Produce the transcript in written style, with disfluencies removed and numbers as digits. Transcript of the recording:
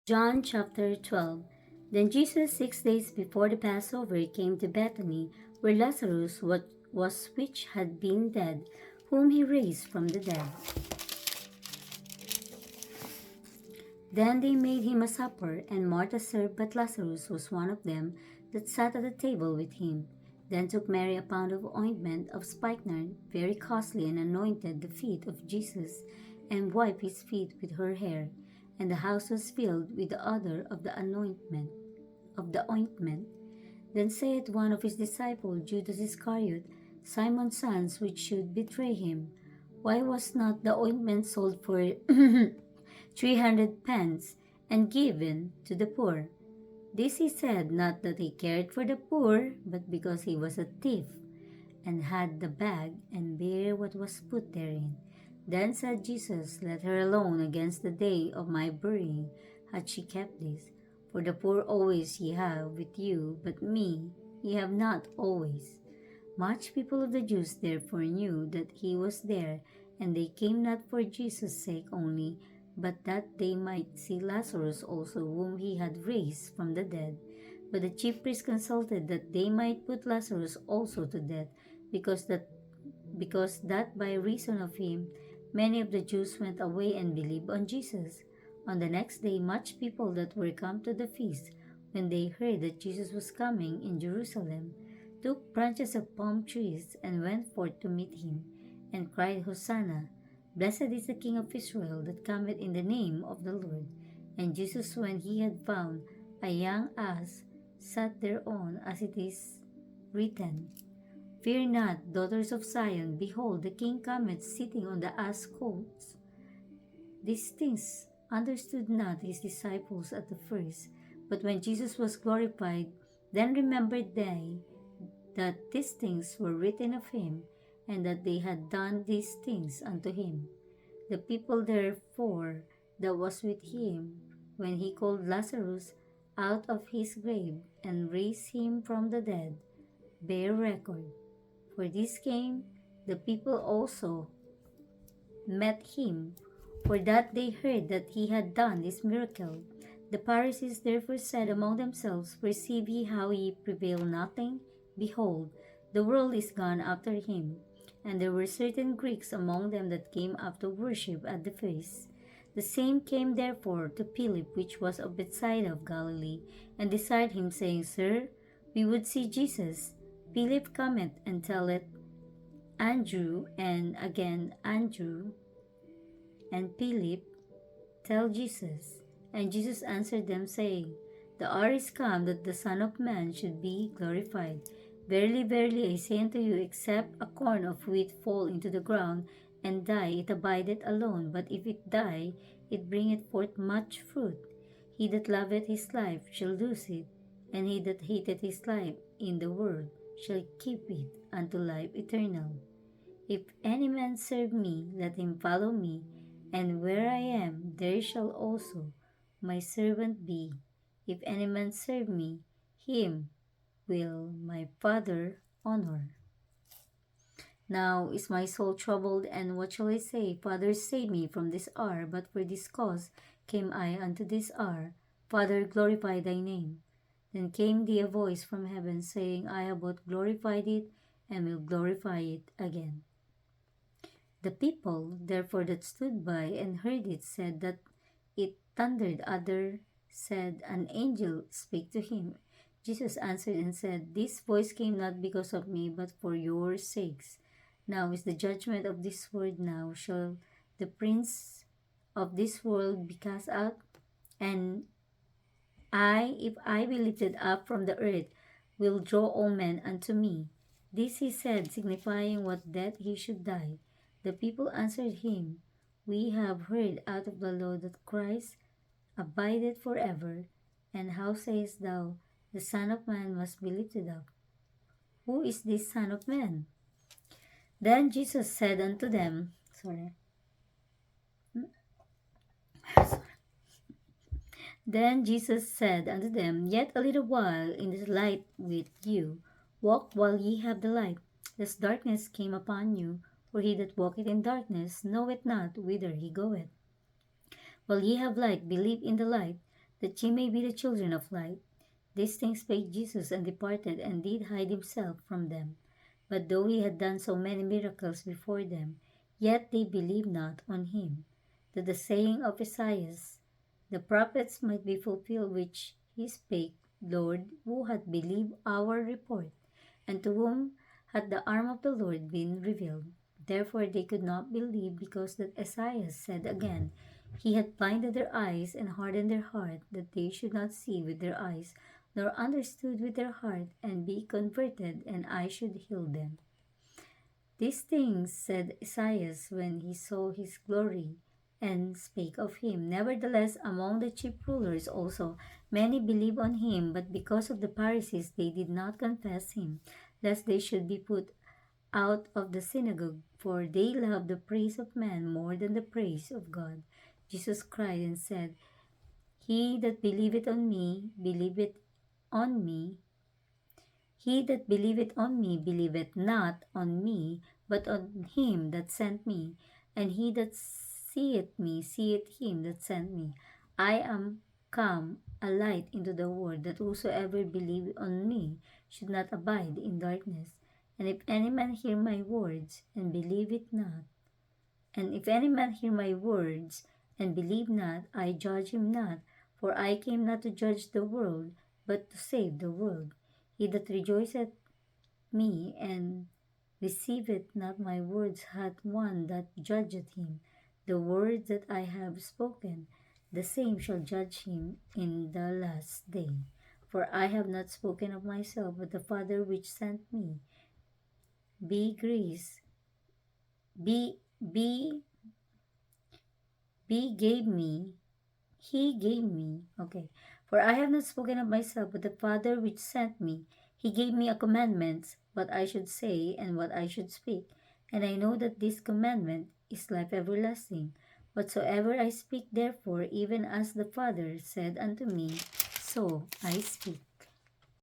John chapter 12. Then Jesus, 6 days before the Passover, came to Bethany, where Lazarus was which had been dead, whom he raised from the dead. Then they made him a supper, and Martha served, but Lazarus was one of them that sat at the table with him. Then took Mary a pound of ointment of spikenard, very costly, and anointed the feet of Jesus, and wiped his feet with her hair. And the house was filled with the odor of the ointment. Then saith one of his disciples, Judas Iscariot, Simon's son, which should betray him, why was not the ointment sold for 300 pence, and given to the poor? This he said, not that he cared for the poor, but because he was a thief, and had the bag, and bare what was put therein. Then said Jesus, Let her alone; against the day of my burying hath she kept this. For the poor always ye have with you, but me ye have not always. Much people of the Jews therefore knew that he was there, and they came not for Jesus' sake only, but that they might see Lazarus also, whom he had raised from the dead. But the chief priests consulted that they might put Lazarus also to death, because that by reason of him many of the Jews went away and believed on Jesus. On the next day much people that were come to the feast, when they heard that Jesus was coming in Jerusalem, took branches of palm trees and went forth to meet him, and cried, Hosanna! Blessed is the King of Israel that cometh in the name of the Lord. And Jesus, when he had found a young ass, sat thereon, as it is written, Fear not, daughters of Zion; behold, the King cometh sitting on the ass colt. These things understood not his disciples at the first. But when Jesus was glorified, then remembered they that these things were written of him, and that they had done these things unto him. The people therefore that was with him, when he called Lazarus out of his grave, and raised him from the dead, bear record. For this came the people also met him, for that they heard that he had done this miracle. The Pharisees therefore said among themselves, Perceive ye how ye prevail nothing? Behold, the world is gone after him. And there were certain Greeks among them that came up to worship at the feast. The same came therefore to Philip, which was of Bethsaida of Galilee, and desired him, saying, Sir, we would see Jesus. Philip cometh and telleth Andrew, and again Andrew and Philip tell Jesus. And Jesus answered them, saying, The hour is come that the Son of Man should be glorified. Verily, verily, I say unto you, except a corn of wheat fall into the ground and die, it abideth alone. But if it die, it bringeth forth much fruit. He that loveth his life shall lose it, and he that hateth his life in the world shall keep it unto life eternal. If any man serve me, let him follow me, and where I am, there shall also my servant be. If any man serve me, him will my Father honor. Now is my soul troubled, and what shall I say? Father, save me from this hour. But for this cause came I unto this hour. Father, glorify thy name. Then came thee a voice from heaven, saying, I have both glorified it, and will glorify it again. The people, therefore, that stood by and heard it said that it thundered. Other said, An angel spake to him. Jesus answered and said, This voice came not because of me, but for your sakes. Now is the judgment of this world. Now shall the prince of this world be cast out. And I, if I be lifted up from the earth, will draw all men unto me. This he said, signifying what death he should die. The people answered him, We have heard out of the law that Christ abideth forever. And how sayest thou, the Son of Man must be lifted up? Who is this Son of Man? Then Jesus said unto them, Then Jesus said unto them, Yet a little while in the light with you. Walk while ye have the light, lest darkness came upon you. For he that walketh in darkness knoweth not whither he goeth. While ye have light, believe in the light, that ye may be the children of light. These things spake Jesus, and departed, and did hide himself from them. But though he had done so many miracles before them, yet they believed not on him, that the saying of Esaias the prophets might be fulfilled, which he spake, Lord, who hath believed our report, and to whom hath the arm of the Lord been revealed? Therefore they could not believe, because that Esaias said again, He hath blinded their eyes and hardened their heart, that they should not see with their eyes, nor understood with their heart, and be converted, and I should heal them. These things said Esaias when he saw his glory, and spake of him. Nevertheless, among the chief rulers also many believed on him, but because of the Pharisees they did not confess him, lest they should be put out of the synagogue, for they love the praise of man more than the praise of God. Jesus cried and said, He that believeth on me, believeth on me. He that believeth on me, believeth not on me, but on him that sent me. And he that seeth me, seeth him that sent me. I am come a light into the world, that whosoever believeth on me should not abide in darkness. And if any man hear my words, and believe it not, and if any man hear my words, and believe not, I judge him not, for I came not to judge the world, but to save the world. He that rejoiceth me, and receiveth not my words, hath one that judgeth him. The words that I have spoken, the same shall judge him in the last day. For I have not spoken of myself, but the Father which sent me. Be grace, be, be, be gave me, he gave me. Okay. For I have not spoken of myself, but the Father which sent me. He gave me a commandment, what I should say and what I should speak. And I know that this commandment is life everlasting. Whatsoever I speak, therefore, even as the Father said unto me, so I speak.